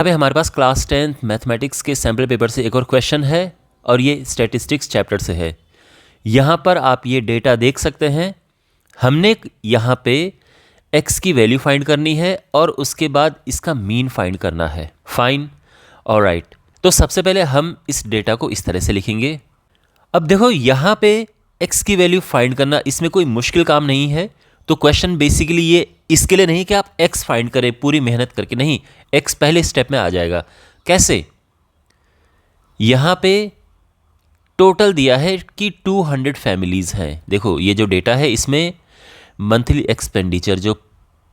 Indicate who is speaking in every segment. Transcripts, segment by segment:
Speaker 1: अभी हमारे पास class 10th mathematics के सैम्पल पेपर से एक और क्वेश्चन है और ये स्टैटिस्टिक्स चैप्टर से है। यहाँ पर आप ये डेटा देख सकते हैं। हमने यहाँ पे x की वैल्यू फाइंड करनी है और उसके बाद इसका मीन फाइंड करना है। Fine, alright. तो सबसे पहले हम इस डेटा को इस तरह से लिखेंगे। अब देखो यहाँ पे x की वैल्यू फाइंड करना, इसमें कोई मुश्किल काम नहीं है। तो क्वेश्चन बेसिकली ये इसके लिए नहीं कि आप x फाइंड करें पूरी मेहनत करके, नहीं, x पहले स्टेप में आ जाएगा। कैसे? यहाँ पे टोटल दिया है कि 200 फैमिलीज़ हैं। देखो ये जो डेटा है इसमें मंथली एक्सपेंडिचर, जो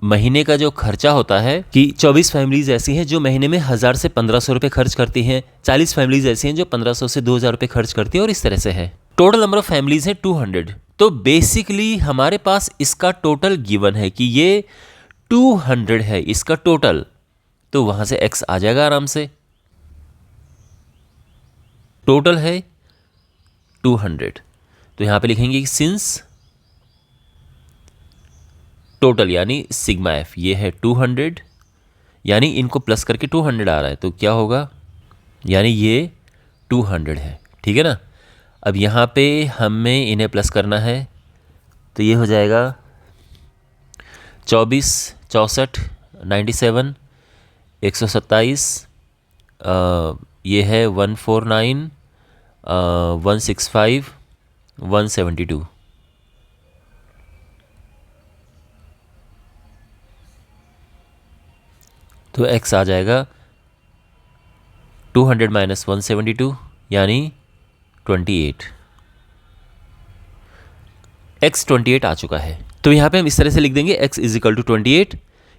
Speaker 1: महीने का जो खर्चा होता है, कि 24 फैमिलीज़ ऐसी हैं जो महीने में 1000 से 1500 रुपये खर्च करती हैं, 40 फैमिलीज़ ऐसी हैं जो 1500 से 2000 रुपये खर्च करती हैं, और इस तरह से है। टोटल नंबर ऑफ फैमिलीज़ है 200। तो बेसिकली हमारे पास इसका टोटल गिवन है कि ये 200 है इसका टोटल। तो वहाँ से x आ जाएगा आराम से। टोटल है 200, तो यहाँ पे लिखेंगे सिंस टोटल यानी सिग्मा एफ, ये है 200, यानी इनको प्लस करके 200 आ रहा है, तो क्या होगा, यानी ये 200 है। ठीक है ना। अब यहाँ पे हमें इन्हें प्लस करना है, तो ये हो जाएगा 24, 64, 97, 127, ये है 149, 165, 172। तो x आ जाएगा 200 माइनस 172 यानी 28। x 28 आ चुका है। तो यहाँ पे हम इस तरह से लिख देंगे x इज इक्वल टू 28,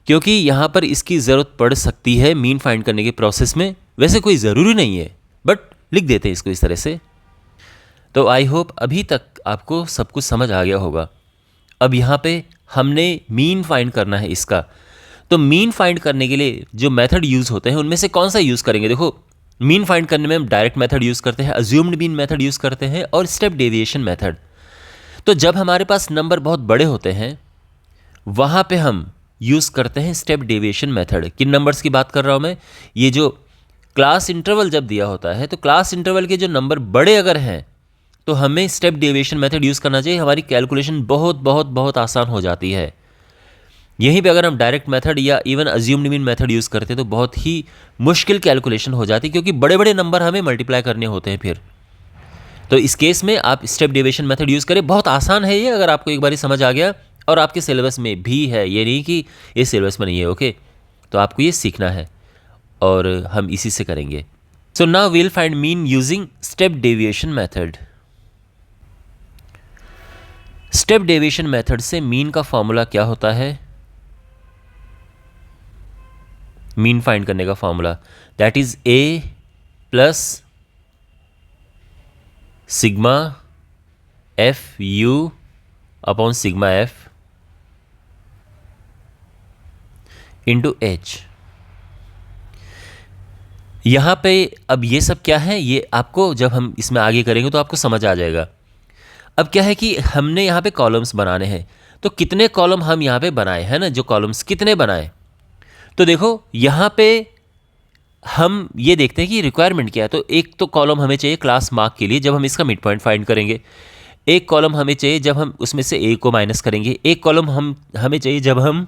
Speaker 1: क्योंकि यहाँ पर इसकी ज़रूरत पड़ सकती है मीन फाइंड करने के प्रोसेस में। वैसे कोई ज़रूरी नहीं है, बट लिख देते हैं इसको इस तरह से। तो आई होप अभी तक आपको सब कुछ समझ आ गया होगा। अब यहाँ पे हमने मीन फाइंड करना है इसका। तो मीन फाइंड करने के लिए जो मेथड यूज़ होते हैं उनमें से कौन सा यूज़ करेंगे? देखो, मीन फाइंड करने में हम डायरेक्ट मेथड यूज़ करते हैं, अज्यूम्ड मीन मेथड यूज़ करते हैं, और स्टेप डेविएशन मेथड। तो जब हमारे पास नंबर बहुत बड़े होते हैं वहाँ पे हम यूज़ करते हैं स्टेप डेविएशन मेथड। किन नंबर्स की बात कर रहा हूँ मैं? ये जो क्लास इंटरवल जब दिया होता है, तो क्लास इंटरवल के जो नंबर बड़े अगर हैं तो हमें स्टेप डेविएशन मेथड यूज़ करना चाहिए। हमारी कैलकुलेशन बहुत बहुत बहुत आसान हो जाती है। यहीं पे अगर हम डायरेक्ट मेथड या even assumed mean method use करते तो बहुत ही मुश्किल कैलकुलेशन हो जाती, क्योंकि बड़े बड़े नंबर हमें मल्टीप्लाई करने होते हैं फिर। तो इस केस में आप स्टेप डेविएशन मेथड यूज़ करें। बहुत आसान है ये, अगर आपको एक बार समझ आ गया, और आपके सिलेबस में भी है, ये नहीं कि ये सिलेबस में नहीं है। ओके, तो आपको ये सीखना है और हम इसी से करेंगे। So now we'll find mean using step deviation method. Step deviation method से मीन का फॉर्मूला क्या होता है? मीन फाइंड करने का formula that is a plus sigma f u upon sigma f into h. यहाँ पे अब ये सब क्या है, ये आपको जब हम इसमें आगे करेंगे तो आपको समझ आ जाएगा। अब क्या है कि हमने यहाँ पे कॉलम्स बनाने हैं, तो कितने कॉलम हम यहाँ पे बनाए हैं ना, जो कॉलम्स कितने बनाए। तो देखो यहाँ पे हम ये देखते हैं कि रिक्वायरमेंट क्या है। तो एक तो कॉलम हमें चाहिए क्लास मार्क के लिए, जब हम इसका मिड पॉइंट फाइंड करेंगे। एक कॉलम हमें चाहिए जब हम उसमें से a को माइनस करेंगे। एक कॉलम हमें चाहिए जब हम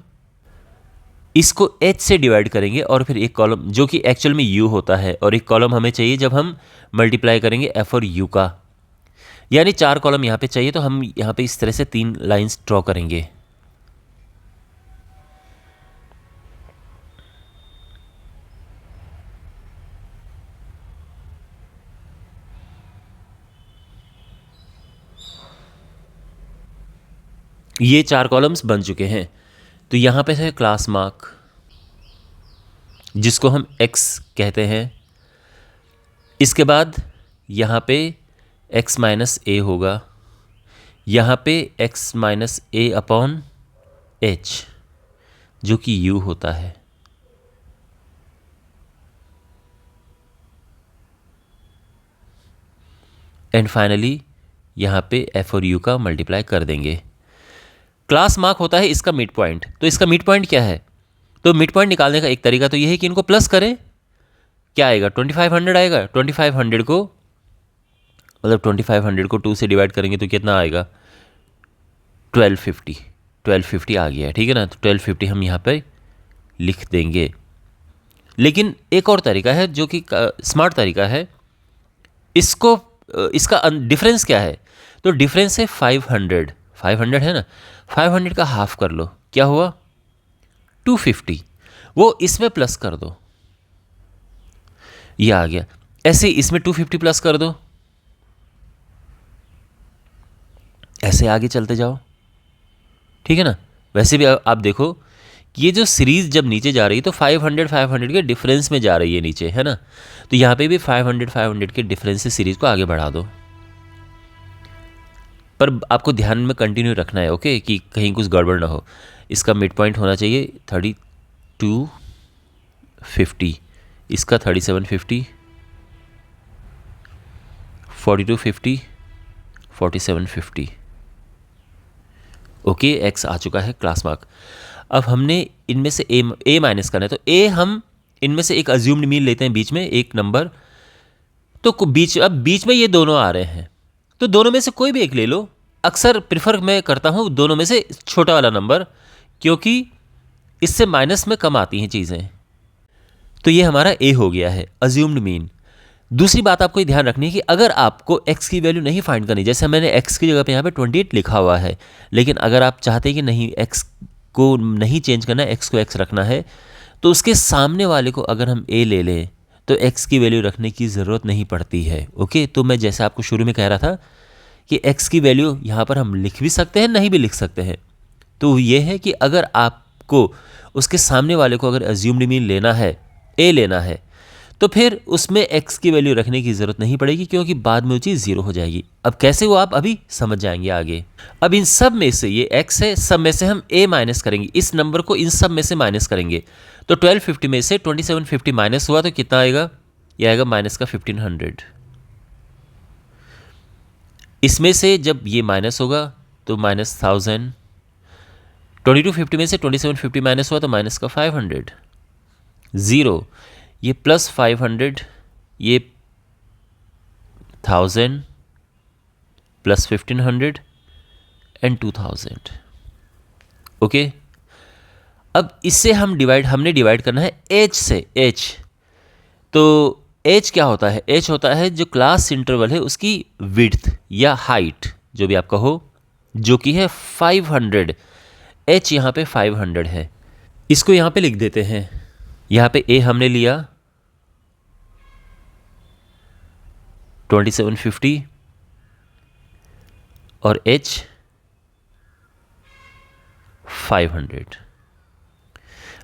Speaker 1: इसको h से डिवाइड करेंगे, और फिर एक कॉलम जो कि एक्चुअल में u होता है, और एक कॉलम हमें चाहिए जब हम मल्टीप्लाई करेंगे f और u का। यानी 4 कॉलम यहाँ पे चाहिए। तो हम यहाँ पे इस तरह से 3 लाइन्स ड्रॉ करेंगे। ये 4 कॉलम्स बन चुके हैं। तो यहाँ पे है क्लास मार्क, जिसको हम x कहते हैं। इसके बाद यहाँ पे x माइनस ए होगा, यहाँ पे x माइनस ए अपॉन h, जो कि u होता है। एंड फाइनली यहाँ पे f और u का मल्टीप्लाई कर देंगे। क्लास मार्क होता है इसका मिड पॉइंट। तो इसका मिड पॉइंट क्या है? तो मिड पॉइंट निकालने का एक तरीका तो ये है कि इनको प्लस करें। क्या आएगा, 2500 आएगा। 2500 को मतलब 2500 को 2 से डिवाइड करेंगे तो कितना आएगा, 1250। 1250 आ गया है, ठीक है ना। तो 1250 हम यहाँ पे लिख देंगे। लेकिन एक और तरीका है जो कि स्मार्ट तरीका है, इसको इसका डिफरेंस क्या है, तो डिफरेंस है 500। 500 है ना, 500 का हाफ कर लो, क्या हुआ 250, वो इसमें प्लस कर दो, ये आ गया। ऐसे इसमें 250 प्लस कर दो, ऐसे आगे चलते जाओ, ठीक है ना। वैसे भी आप देखो कि ये जो सीरीज जब नीचे जा रही है तो 500 500 के डिफरेंस में जा रही है नीचे, है ना। तो यहाँ पे भी 500 500 के डिफरेंस से सीरीज को आगे बढ़ा दो, पर आपको ध्यान में कंटिन्यू रखना है, ओके, कि कहीं कुछ गड़बड़ ना हो। इसका मिड पॉइंट होना चाहिए 3250, इसका 3750, 4250, 4750। ओके, एक्स आ चुका है क्लास मार्क। अब हमने इनमें से ए माइनस करना है, तो ए हम इनमें से एक अज्यूम्ड मीन लेते हैं, बीच में एक नंबर, तो अब बीच में ये दोनों आ रहे हैं, तो दोनों में से कोई भी एक ले लो। अक्सर प्रिफर मैं करता हूँ दोनों में से छोटा वाला नंबर, क्योंकि इससे माइनस में कम आती हैं चीज़ें। तो ये हमारा ए हो गया है, अज्यूम्ड मीन। दूसरी बात आपको ध्यान रखनी है कि अगर आपको x की वैल्यू नहीं फाइंड करनी, जैसे मैंने x की जगह पे यहाँ पे 28 लिखा हुआ है, लेकिन अगर आप चाहते हैं कि नहीं x को नहीं चेंज करना है, x को x रखना है, तो उसके सामने वाले को अगर हम a ले लें तो x की वैल्यू रखने की ज़रूरत नहीं पड़ती है। ओके, तो मैं जैसे आपको शुरू में कह रहा था कि x की वैल्यू यहाँ पर हम लिख भी सकते हैं, नहीं भी लिख सकते हैं। तो ये है कि अगर आपको उसके सामने वाले को अगर अज्यूम्ड मीन लेना है, a लेना है, तो फिर उसमें x की वैल्यू रखने की ज़रूरत नहीं पड़ेगी, क्योंकि बाद में वो चीज़ ज़ीरो हो जाएगी। अब कैसे वो आप अभी समझ जाएंगे आगे। अब इन सब में से ये x है, सब में से हम a माइनस करेंगे, इस नंबर को इन सब में से माइनस करेंगे। तो 1250 में से 2750 माइनस हुआ तो कितना आएगा, ये आएगा माइनस का 1500। इसमें से जब ये माइनस होगा तो माइनस 1000। 2250 में से 2750 माइनस हुआ तो माइनस का 500, ज़ीरो। ये प्लस 500, ये 1000 प्लस 1500 एंड 2000। ओके, अब इससे हमने डिवाइड करना है h से। h तो h क्या होता है, h होता है जो क्लास इंटरवल है उसकी विड्थ या हाइट, जो भी आप कहो, जो कि है 500। h यहाँ पे 500 है, इसको यहाँ पे लिख देते हैं। यहाँ पे a हमने लिया 2750 और h 500।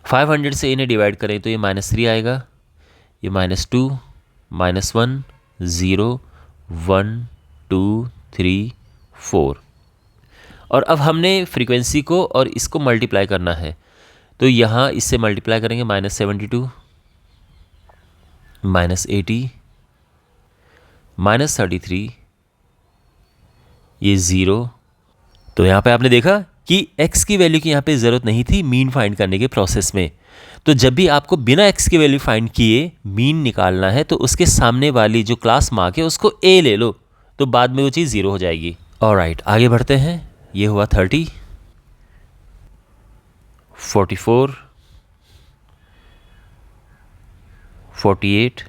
Speaker 1: 500 से इन्हें डिवाइड करें तो ये -3 आएगा, ये -2, -1, 0, 1, 2, 3, 4। और अब हमने फ्रीक्वेंसी को और इसको मल्टीप्लाई करना है, तो यहाँ इससे मल्टीप्लाई करेंगे, -72, -80, -33, ये 0। तो यहाँ पे आपने देखा कि x की वैल्यू की यहाँ पे ज़रूरत नहीं थी मीन फाइंड करने के प्रोसेस में। तो जब भी आपको बिना x की वैल्यू फाइंड किए मीन निकालना है, तो उसके सामने वाली जो क्लास मार्क है उसको a ले लो, तो बाद में वो चीज़ 0 हो जाएगी। ऑलराइट, आगे बढ़ते हैं। ये हुआ 30, 44, 48,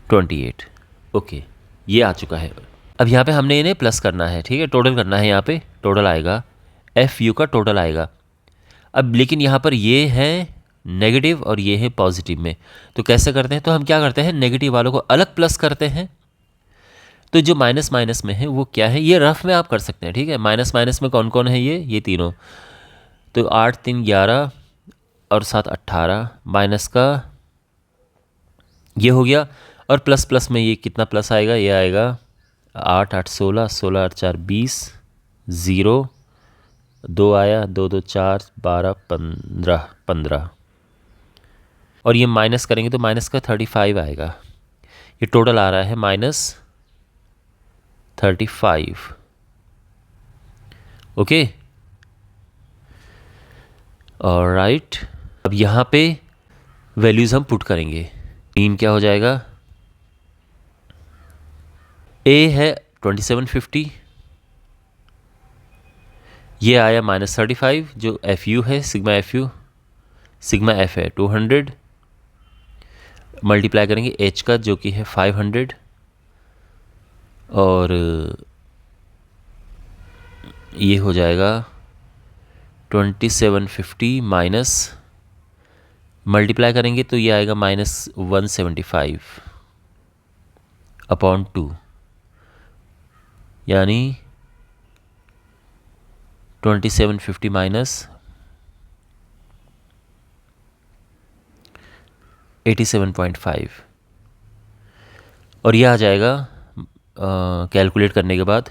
Speaker 1: 28। ओके, ये आ चुका है। अब यहाँ पे हमने इन्हें प्लस करना है, ठीक है, टोटल करना है। यहाँ पे टोटल आएगा, FU का टोटल आएगा। अब लेकिन यहाँ पर ये है नेगेटिव और ये है पॉजिटिव में, तो कैसे करते हैं, तो हम क्या करते हैं, नेगेटिव वालों को अलग प्लस करते हैं। तो जो माइनस माइनस में है वो क्या है, ये रफ में आप कर सकते हैं, ठीक है। माइनस माइनस में कौन कौन है, ये तीनों। तो 8 3 11 और 7 18, माइनस का ये हो गया, और प्लस प्लस में ये कितना प्लस आएगा, ये आएगा 8 8 16, 16 8 4 20, 0 2 आया, 2 2 4 12 15 15, और ये माइनस करेंगे तो माइनस का 35 आएगा। ये टोटल आ रहा है -35। Okay, alright. अब यहाँ पे वैल्यूज़ हम पुट करेंगे। मीन क्या हो जाएगा, ए है 2750, ये आया -35 जो एफ यू है, sigma f you, sigma F है 200, मल्टीप्लाई करेंगे एच का जो कि है 500, और ये हो जाएगा 2750 माइनस, मल्टीप्लाई करेंगे तो ये आएगा -175 अपॉन 2, यानी 2750 माइनस 87.5, और यह आ जाएगा कैलकुलेट करने के बाद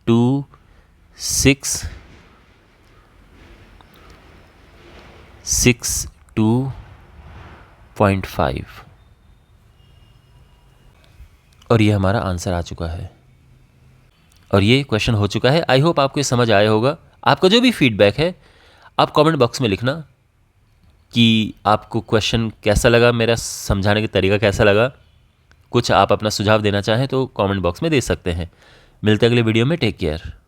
Speaker 1: 2662.5, और ये हमारा आंसर आ चुका है, और ये क्वेश्चन हो चुका है। आई होप आपको ये समझ आया होगा। आपका जो भी फीडबैक है आप कमेंट बॉक्स में लिखना कि आपको क्वेश्चन कैसा लगा, मेरा समझाने का तरीका कैसा लगा। कुछ आप अपना सुझाव देना चाहें तो कमेंट बॉक्स में दे सकते हैं। मिलते हैं अगले वीडियो में। Take care.